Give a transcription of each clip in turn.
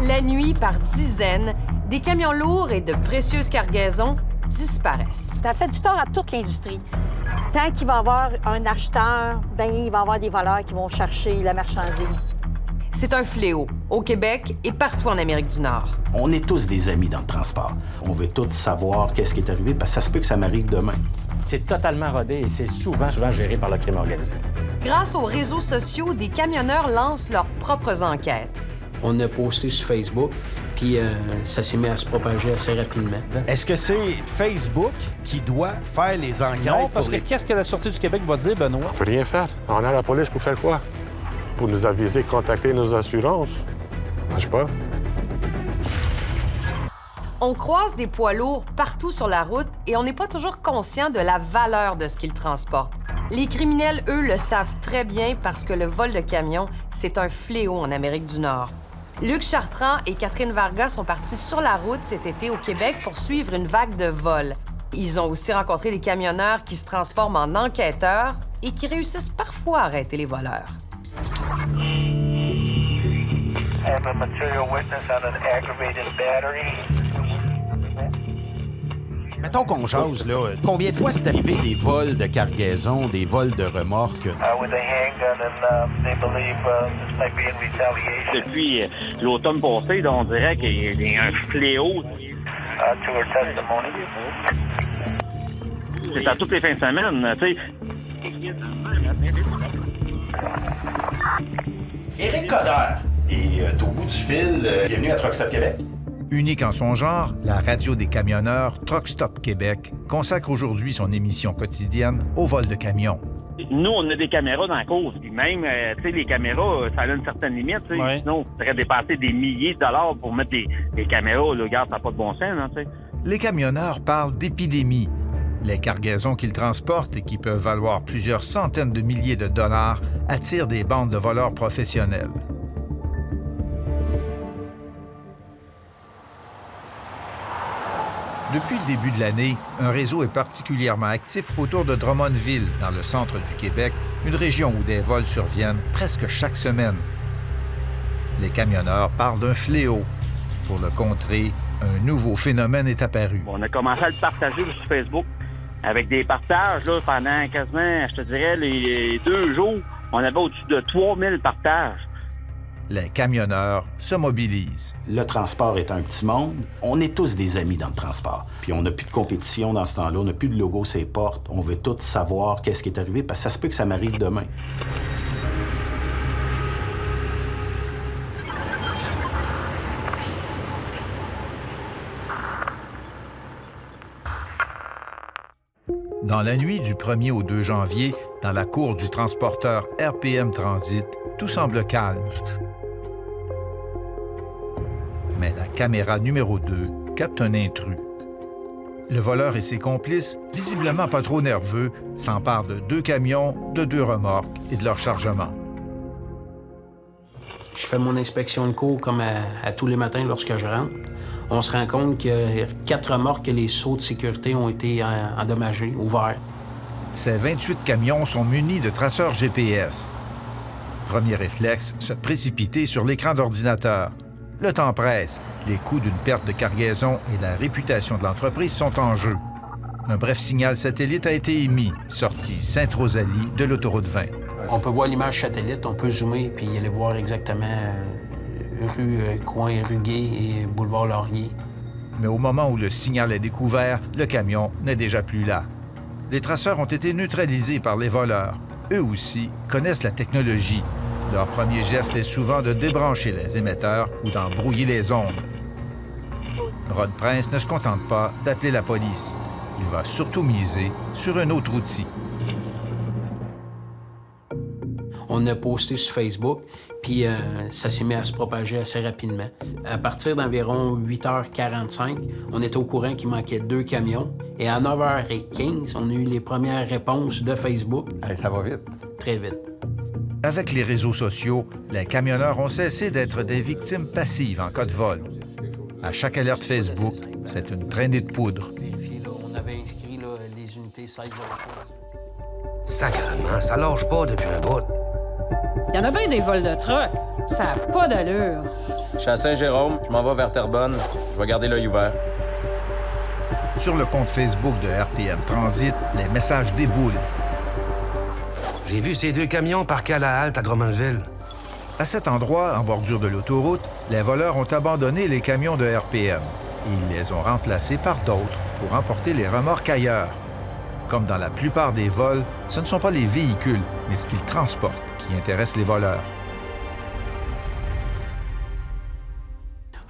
La nuit, par dizaines, des camions lourds et de précieuses cargaisons disparaissent. Ça fait du tort à toute l'industrie. Tant qu'il va y avoir un acheteur, bien, il va y avoir des voleurs qui vont chercher la marchandise. C'est un fléau, au Québec et partout en Amérique du Nord. On est tous des amis dans le transport. On veut tous savoir qu'est-ce qui est arrivé, parce que ça se peut que ça m'arrive demain. C'est totalement rodé et c'est souvent géré par le crime organisé. Grâce aux réseaux sociaux, des camionneurs lancent leurs propres enquêtes. On a posté sur Facebook, puis ça s'est mis à se propager assez rapidement. Est-ce que c'est Facebook qui doit faire les enquêtes? Non, parce que qu'est-ce que la Sûreté du Québec va dire, Benoît? On peut rien faire. On a la police pour faire quoi? Pour nous aviser, contacter nos assurances. Ça marche pas. On croise des poids lourds partout sur la route et on n'est pas toujours conscient de la valeur de ce qu'ils transportent. Les criminels, eux, le savent très bien parce que le vol de camions, c'est un fléau en Amérique du Nord. Luc Chartrand et Catherine Varga sont partis sur la route cet été au Québec pour suivre une vague de vols. Ils ont aussi rencontré des camionneurs qui se transforment en enquêteurs et qui réussissent parfois à arrêter les voleurs. Mettons qu'on jase, là. Combien de fois c'est arrivé des vols de cargaison, des vols de remorques? Depuis l'automne passé, là, on dirait qu'il y a un fléau. C'est à toutes les fins de semaine, tu sais. Éric Coderre est au bout du fil. Bienvenue à Truck Stop Québec. Unique en son genre, la radio des camionneurs Truck Stop Québec consacre aujourd'hui son émission quotidienne au vol de camions. Nous, on a des caméras dans la course. Puis même, tu sais, les caméras, ça a une certaine limite. Ouais. Sinon, on pourrait dépasser des milliers de dollars pour mettre des caméras. Là, regarde, ça n'a pas de bon sens, hein, tu sais. Les camionneurs parlent d'épidémie. Les cargaisons qu'ils transportent et qui peuvent valoir plusieurs centaines de milliers de dollars attirent des bandes de voleurs professionnels. Depuis le début de l'année, un réseau est particulièrement actif autour de Drummondville, dans le centre du Québec, une région où des vols surviennent presque chaque semaine. Les camionneurs parlent d'un fléau. Pour le contrer, un nouveau phénomène est apparu. On a commencé à le partager sur Facebook avec des partages là, pendant quasiment, je te dirais, les 2 jours. On avait au-dessus de 3000 partages. Les camionneurs se mobilisent. Le transport est un petit monde. On est tous des amis dans le transport. Puis on n'a plus de compétition dans ce temps-là. On n'a plus de logo sur les portes. On veut tous savoir qu'est-ce qui est arrivé, parce que ça se peut que ça m'arrive demain. Dans la nuit du 1er au 2 janvier, dans la cour du transporteur RPM Transit, tout semble calme. Mais la caméra numéro 2 capte un intrus. Le voleur et ses complices, visiblement pas trop nerveux, s'emparent de 2 camions, de 2 remorques et de leur chargement. Je fais mon inspection de cours comme à tous les matins lorsque je rentre. On se rend compte que 4 remorques et les sauts de sécurité ont été endommagés, ouverts. Ces 28 camions sont munis de traceurs GPS. Premier réflexe, se précipiter sur l'écran d'ordinateur. Le temps presse, les coûts d'une perte de cargaison et la réputation de l'entreprise sont en jeu. Un bref signal satellite a été émis, sorti Sainte-Rosalie de l'autoroute 20. On peut voir l'image satellite, on peut zoomer puis aller voir exactement coin rue Gay et boulevard Laurier. Mais au moment où le signal est découvert, le camion n'est déjà plus là. Les traceurs ont été neutralisés par les voleurs. Eux aussi connaissent la technologie. Leur premier geste est souvent de débrancher les émetteurs ou d'en brouiller les ondes. Rod Prince ne se contente pas d'appeler la police. Il va surtout miser sur un autre outil. On a posté sur Facebook, puis ça s'est mis à se propager assez rapidement. À partir d'environ 8h45, on était au courant qu'il manquait 2 camions. Et à 9h15, on a eu les premières réponses de Facebook. Allez, ça va vite. Très vite. Avec les réseaux sociaux, les camionneurs ont cessé d'être des victimes passives en cas de vol. À chaque alerte Facebook, c'est une traînée de poudre. Vérifiez, là, on avait inscrit là, les unités 1603. Sacrement, ça lâche pas depuis un bout. Il y en a bien des vols de truck. Ça n'a pas d'allure. Je suis à Saint-Jérôme, je m'en vais vers Terrebonne. Je vais garder l'œil ouvert. Sur le compte Facebook de RPM Transit, les messages déboulent. J'ai vu ces 2 camions parqués à la halte à Drummondville. À cet endroit, en bordure de l'autoroute, les voleurs ont abandonné les camions de RPM. Ils les ont remplacés par d'autres pour emporter les remorques ailleurs. Comme dans la plupart des vols, ce ne sont pas les véhicules, mais ce qu'ils transportent qui intéresse les voleurs.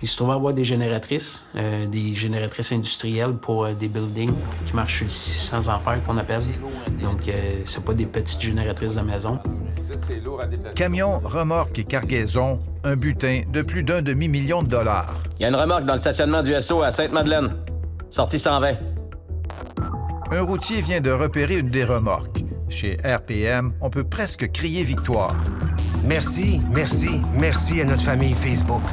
Il se trouve à avoir des génératrices industrielles pour des buildings qui marchent sur le 600 ampères qu'on appelle. Donc, c'est pas des petites génératrices de maison. Camions, remorques et cargaisons, un butin de plus d'1 demi-million de dollars. Il y a une remorque dans le stationnement du SO à Sainte-Madeleine. Sortie 120. Un routier vient de repérer une des remorques. Chez RPM, on peut presque crier victoire. Merci, merci, merci à notre famille Facebook.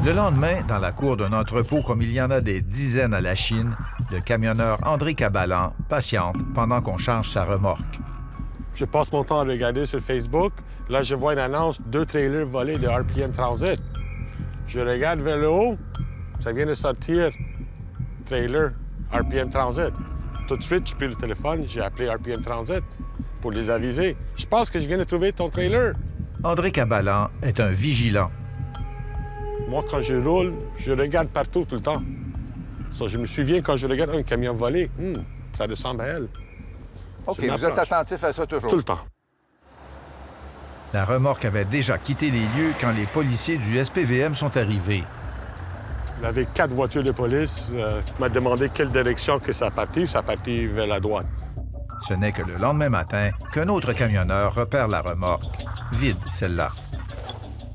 Le lendemain, dans la cour d'un entrepôt comme il y en a des dizaines à la Chine, le camionneur André Cabalan patiente pendant qu'on charge sa remorque. Je passe mon temps à regarder sur Facebook. Là, je vois une annonce, 2 trailers volés de RPM Transit. Je regarde vers le haut, ça vient de sortir, trailer RPM Transit. Tout de suite, j'ai pris le téléphone, j'ai appelé RPM Transit pour les aviser. Je pense que je viens de trouver ton trailer. André Cabalan est un vigilant. Moi, quand je roule, je regarde partout tout le temps. So, je me souviens quand je regarde un camion volé, ça ressemble à elle. OK, vous êtes attentif à ça toujours? Tout le temps. La remorque avait déjà quitté les lieux quand les policiers du SPVM sont arrivés. Il y avait 4 voitures de police. Il m'a demandé quelle direction que ça partit. Ça partit vers la droite. Ce n'est que le lendemain matin qu'un autre camionneur repère la remorque. Vide, celle-là.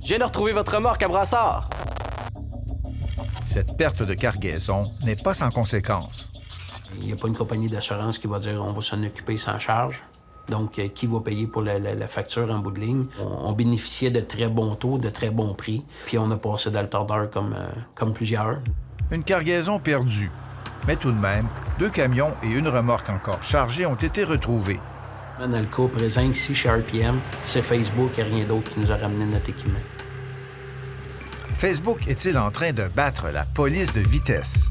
Je viens de retrouver votre remorque à Brassard. Cette perte de cargaison n'est pas sans conséquences. Il n'y a pas une compagnie d'assurance qui va dire on va s'en occuper sans charge. Donc, qui va payer pour la facture en bout de ligne? On bénéficiait de très bons taux, de très bons prix, puis on a passé dans le tordeur comme plusieurs. Une cargaison perdue. Mais tout de même, 2 camions et une remorque encore chargée ont été retrouvés. Dans le cas présent ici, chez RPM, c'est Facebook et rien d'autre qui nous a ramené notre équipement. Facebook est-il en train de battre la police de vitesse?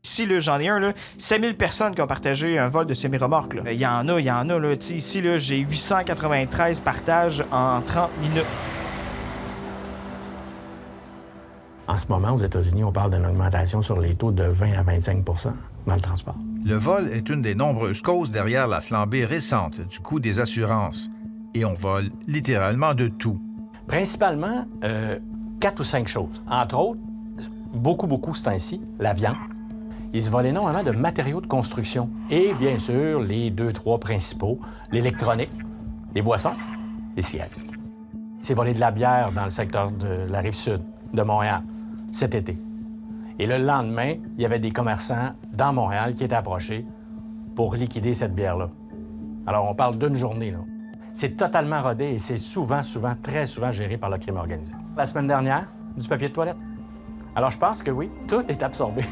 Ici, là, j'en ai un, là, 5000 personnes qui ont partagé un vol de semi-remorque. Là. Il y en a. Là. Ici, là, j'ai 893 partages en 30 minutes. En ce moment, aux États-Unis, on parle d'une augmentation sur les taux de 20 à 25 dans le transport. Le vol est une des nombreuses causes derrière la flambée récente du coût des assurances. Et on vole littéralement de tout. Principalement, 4 ou 5 choses. Entre autres, beaucoup ce temps-ci, la viande. Il se vole énormément de matériaux de construction. Et bien sûr, les 2-3 principaux, l'électronique, les boissons, les cigarettes. C'est volé de la bière dans le secteur de la Rive-Sud de Montréal cet été. Et le lendemain, il y avait des commerçants dans Montréal qui étaient approchés pour liquider cette bière-là. Alors, on parle d'une journée, là. C'est totalement rodé et c'est très souvent géré par le crime organisé. La semaine dernière, du papier de toilette. Alors, je pense que oui, tout est absorbé.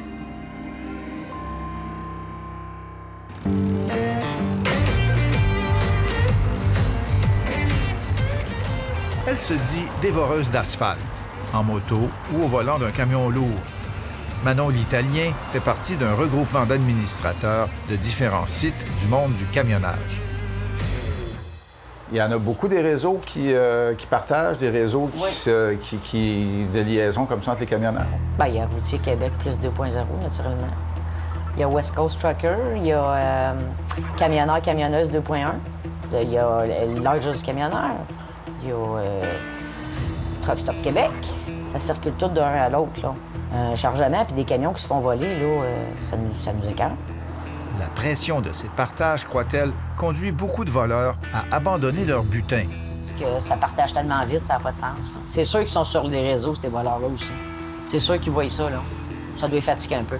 Elle se dit dévoreuse d'asphalte, en moto ou au volant d'un camion lourd. Manon l'Italien fait partie d'un regroupement d'administrateurs de différents sites du monde du camionnage. Il y en a beaucoup des réseaux qui partagent, des réseaux de liaison comme ça entre les camionneurs. Bien, il y a Routier Québec plus 2.0, naturellement. Il y a West Coast Trucker, il y a Camionneur, Camionneuse 2.1. Il y a l'âge du camionneur. Il y a Truck Stop Québec. Ça circule tout d'un à l'autre, là. Chargement puis des camions qui se font voler, là, ça nous écarte. La pression de ces partages, croit-elle, conduit beaucoup de voleurs à abandonner leur butin. Parce que ça partage tellement vite, ça n'a pas de sens. Là. C'est sûr qu'ils sont sur les réseaux, ces voleurs-là aussi. C'est sûr qu'ils voient ça, là. Ça doit les fatiguer un peu.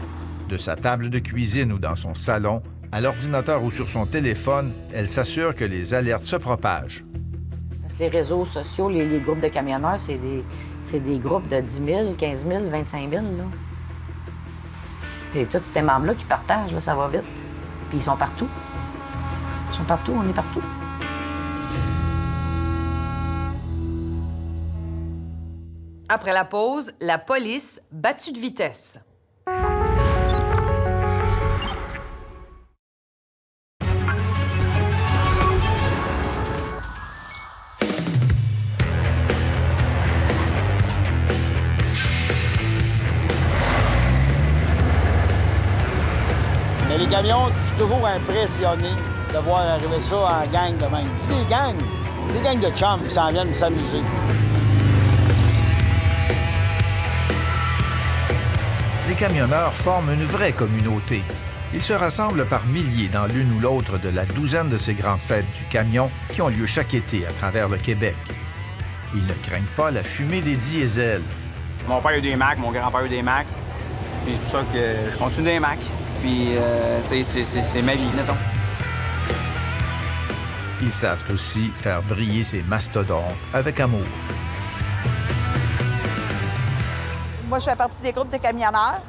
De sa table de cuisine ou dans son salon, à l'ordinateur ou sur son téléphone, elle s'assure que les alertes se propagent. Les réseaux sociaux, les groupes de camionneurs, c'est des groupes de 10 000, 15 000, 25 000. Là. c'est tous ces membres-là qui partagent, là, ça va vite. Puis ils sont partout. Ils sont partout, on est partout. Après la pause, la police battue de vitesse. Mais les camions, je suis toujours impressionné de voir arriver ça en gang de même. C'est des gangs de chums qui s'en viennent s'amuser. Les camionneurs forment une vraie communauté. Ils se rassemblent par milliers dans l'une ou l'autre de la douzaine de ces grandes fêtes du camion qui ont lieu chaque été à travers le Québec. Ils ne craignent pas la fumée des diesels. Mon père a eu des Macs, mon grand-père a eu des Macs. Puis c'est pour ça que je continue des Macs. Puis, tu sais, c'est ma vie, mettons. Ils savent aussi faire briller ces mastodontes avec amour. Moi, je fais partie des groupes de camionneurs.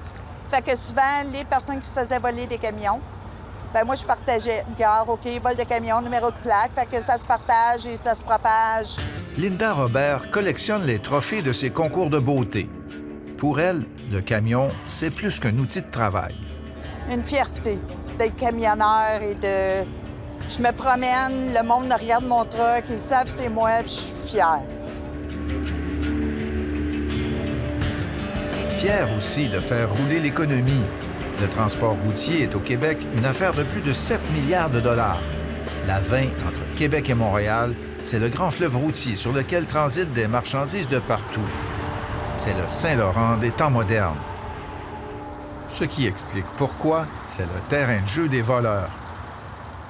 Fait que souvent, les personnes qui se faisaient voler des camions, ben moi, je partageais. Regarde, OK, vol de camion, numéro de plaque. Fait que ça se partage et ça se propage. Linda Robert collectionne les trophées de ses concours de beauté. Pour elle, le camion, c'est plus qu'un outil de travail. Une fierté d'être camionneur et de... Je me promène, le monde regarde mon truck, ils savent c'est moi, puis je suis fière. Fière aussi de faire rouler l'économie. Le transport routier est au Québec une affaire de plus de 7 milliards de dollars. La 20 entre Québec et Montréal, c'est le grand fleuve routier sur lequel transitent des marchandises de partout. C'est le Saint-Laurent des temps modernes. Ce qui explique pourquoi c'est le terrain de jeu des voleurs.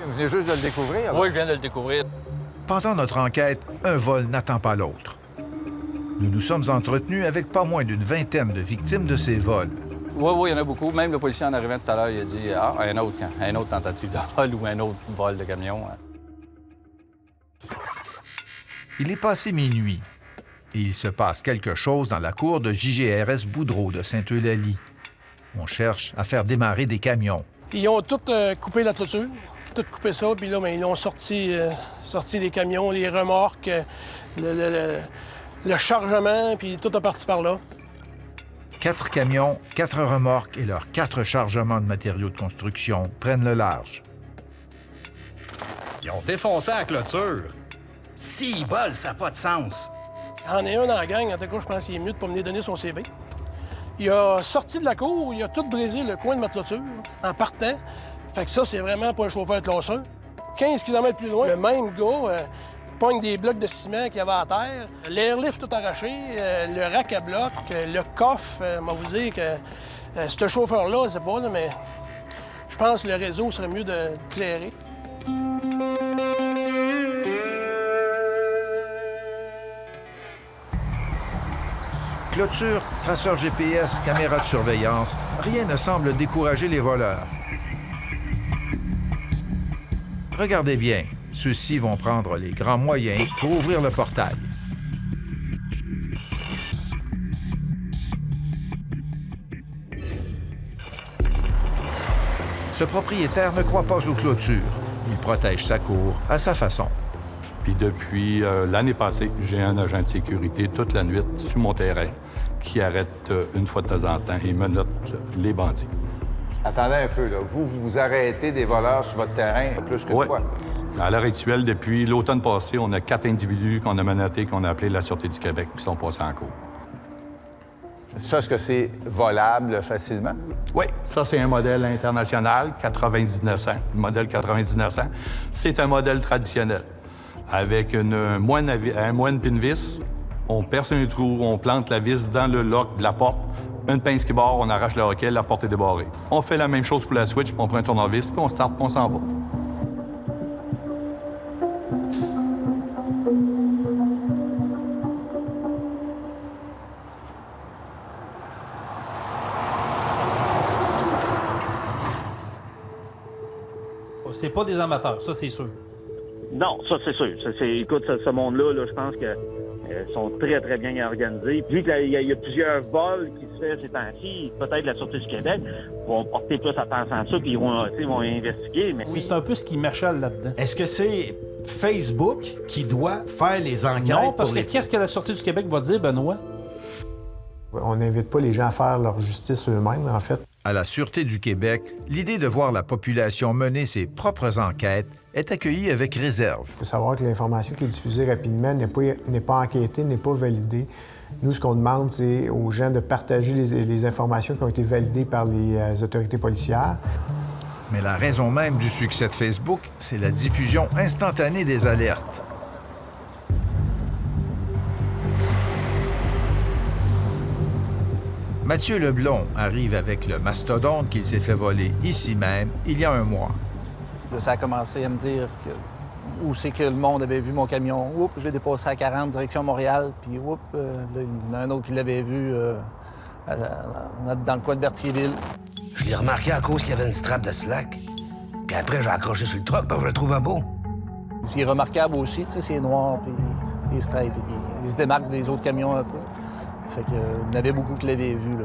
Vous venez juste de le découvrir? Oui, je viens de le découvrir. Pendant notre enquête, un vol n'attend pas l'autre. Nous nous sommes entretenus avec pas moins d'une vingtaine de victimes de ces vols. Oui, il y en a beaucoup. Même le policier en arrivant tout à l'heure, il a dit « Ah, un autre tentative de vol ou un autre vol de camion. » Il est passé minuit et il se passe quelque chose dans la cour de JGRS Boudreau de Sainte-Eulalie. On cherche à faire démarrer des camions. Ils ont tout coupé la toiture, tout coupé ça, puis là, ils ont sorti les camions, les remorques, le chargement, puis tout est parti par là. 4 camions, 4 remorques et leurs 4 chargements de matériaux de construction prennent le large. Ils ont défoncé la clôture. S'ils volent, ça n'a pas de sens. Il y en a un dans la gang, en tout cas, je pense qu'il est mieux de pas venir donner son CV. Il a sorti de la cour, il a tout brisé le coin de ma clôture en partant. Fait que ça, c'est vraiment pas un chauffeur classeur. 15 km plus loin, le même gars pogne des blocs de ciment qu'il y avait à terre, l'airlift tout arraché, le rack à bloc, le coffre. M'a vous dire que ce chauffeur-là, je sais pas, là, mais je pense que le réseau serait mieux de clairer. Clôture, traceur GPS, caméra de surveillance, rien ne semble décourager les voleurs. Regardez bien, ceux-ci vont prendre les grands moyens pour ouvrir le portail. Ce propriétaire ne croit pas aux clôtures. Il protège sa cour à sa façon. Puis depuis l'année passée, j'ai un agent de sécurité toute la nuit sur mon terrain qui arrête une fois de temps en temps et menotte les bandits. Attendez un peu, là. Vous arrêtez des voleurs sur votre terrain plus que Ouais. fois. À l'heure actuelle, depuis l'automne passé, on a 4 individus qu'on a menottés, qu'on a appelés la Sûreté du Québec, qui sont passés en cours. Ça, est-ce que c'est volable facilement? Oui, ça, c'est un modèle international, 9900. Le modèle 9900, c'est un modèle traditionnel. Avec un moine pin-vis, on perce un trou, on plante la vis dans le lock de la porte, une pince qui barre, on arrache le roquet, la porte est débarrée. On fait la même chose pour la switch, puis on prend un tournevis, puis on start, puis on s'en va. C'est pas des amateurs, ça, c'est sûr. Non, ça, c'est sûr. Écoute, ce monde-là, là, je pense que sont très, très bien organisés. Vu qu'il y a plusieurs vols qui se font ces temps-ci, peut-être la Sûreté du Québec vont porter plus attention à ça, puis ils vont investiguer. Mais oui, c'est un peu ce qui m'achale là-dedans. Est-ce que c'est Facebook qui doit faire les enquêtes? Non, parce que qu'est-ce que la Sûreté du Québec va dire, Benoît? On n'invite pas les gens à faire leur justice eux-mêmes, en fait. À la Sûreté du Québec, l'idée de voir la population mener ses propres enquêtes est accueillie avec réserve. Il faut savoir que l'information qui est diffusée rapidement n'est pas enquêtée, n'est pas validée. Nous, ce qu'on demande, c'est aux gens de partager les informations qui ont été validées par les autorités policières. Mais la raison même du succès de Facebook, c'est la diffusion instantanée des alertes. Mathieu Leblond arrive avec le mastodonte qu'il s'est fait voler ici même il y a un mois. Ça a commencé à me dire où c'est que le monde avait vu mon camion. Oups, je l'ai dépassé à 40, direction Montréal. Puis oups, là, il y en a un autre qui l'avait vu dans le coin de Berthierville. Je l'ai remarqué à cause qu'il y avait une strap de slack. Puis après, j'ai accroché sur le truck parce que je le trouvais beau. Il est remarquable aussi, tu sais, c'est noir, puis les stripes. Il se démarque des autres camions un peu. Fait que, il y en avait beaucoup qui l'avaient vu.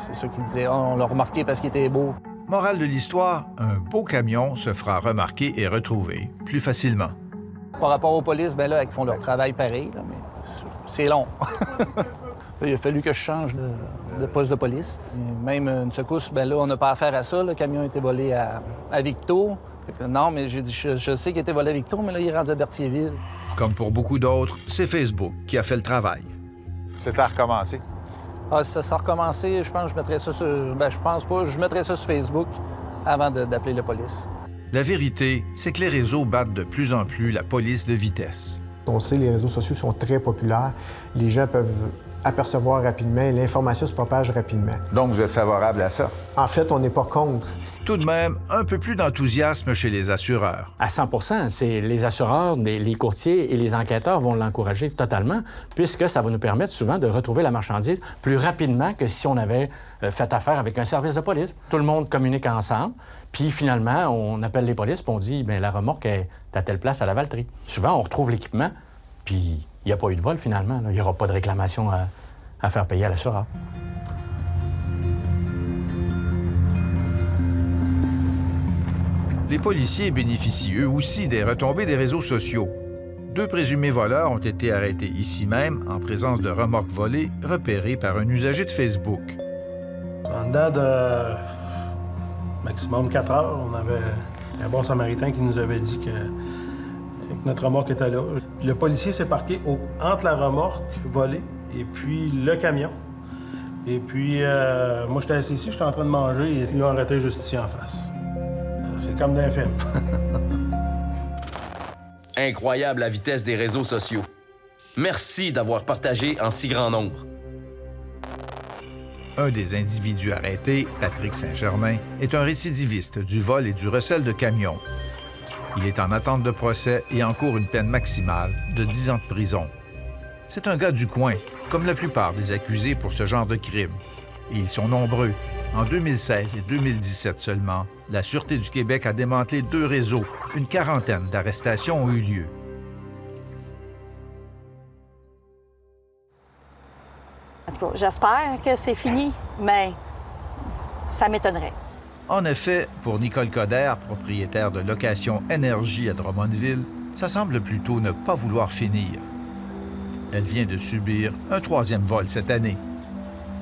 C'est ça qu'ils disaient. On l'a remarqué parce qu'il était beau. Morale de l'histoire, un beau camion se fera remarquer et retrouver plus facilement. Par rapport aux polices, bien là, ils font leur travail pareil, là, mais c'est long. Il a fallu que je change de poste de police. Et même une secousse, bien là, on n'a pas affaire à ça. Le camion a été volé à Victo. Non, mais j'ai dit, je sais qu'il a été volé à Victo, mais là, il est rendu à Berthierville. Comme pour beaucoup d'autres, c'est Facebook qui a fait le travail. C'est à recommencer. Ah, si ça sera recommencé, je pense que je mettrais ça sur... Ben, je pense pas. Je mettrais ça sur Facebook avant d'appeler la police. La vérité, c'est que les réseaux battent de plus en plus la police de vitesse. On sait que les réseaux sociaux sont très populaires. Les gens peuvent apercevoir rapidement et l'information se propage rapidement. Donc, vous êtes favorable à ça? En fait, on n'est pas contre. Tout de même, un peu plus d'enthousiasme chez les assureurs. À 100 c'est les assureurs, les courtiers et les enquêteurs vont l'encourager totalement, puisque ça va nous permettre souvent de retrouver la marchandise plus rapidement que si on avait fait affaire avec un service de police. Tout le monde communique ensemble, puis finalement, on appelle les polices, puis on dit bien la remorque est à telle place à la Valtrie. Souvent, on retrouve l'équipement, puis il n'y a pas eu de vol finalement. Il n'y aura pas de réclamation à faire payer à l'assureur. Les policiers bénéficient eux aussi des retombées des réseaux sociaux. 2 présumés voleurs ont été arrêtés ici même en présence de remorques volées repérées par un usager de Facebook. En dedans de maximum 4 heures, on avait un bon samaritain qui nous avait dit que notre remorque était là. Le policier s'est parqué entre la remorque volée et puis le camion. Et puis, moi, j'étais assis ici, j'étais en train de manger et ils l'ont arrêté juste ici en face. C'est comme dans un film. Incroyable la vitesse des réseaux sociaux. Merci d'avoir partagé en si grand nombre. Un des individus arrêtés, Patrick Saint-Germain, est un récidiviste du vol et du recel de camions. Il est en attente de procès et encourt une peine maximale de 10 ans de prison. C'est un gars du coin, comme la plupart des accusés pour ce genre de crime. Et ils sont nombreux. En 2016 et 2017 seulement, la Sûreté du Québec a démantelé 2 réseaux. Une quarantaine d'arrestations ont eu lieu. En tout cas, j'espère que c'est fini, mais ça m'étonnerait. En effet, pour Nicole Coder, propriétaire de Location Énergie à Drummondville, ça semble plutôt ne pas vouloir finir. Elle vient de subir un 3e vol cette année.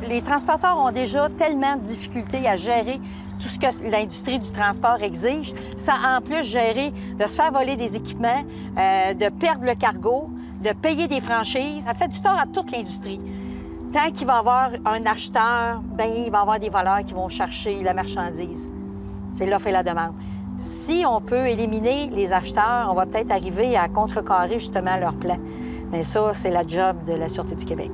Les transporteurs ont déjà tellement de difficultés à gérer tout ce que l'industrie du transport exige, sans en plus gérer de se faire voler des équipements, de perdre le cargo, de payer des franchises. Ça fait du tort à toute l'industrie. Tant qu'il va y avoir un acheteur, bien, il va y avoir des voleurs qui vont chercher la marchandise. C'est l'offre et la demande. Si on peut éliminer les acheteurs, on va peut-être arriver à contrecarrer justement leur plan. Mais ça, c'est la job de la Sûreté du Québec.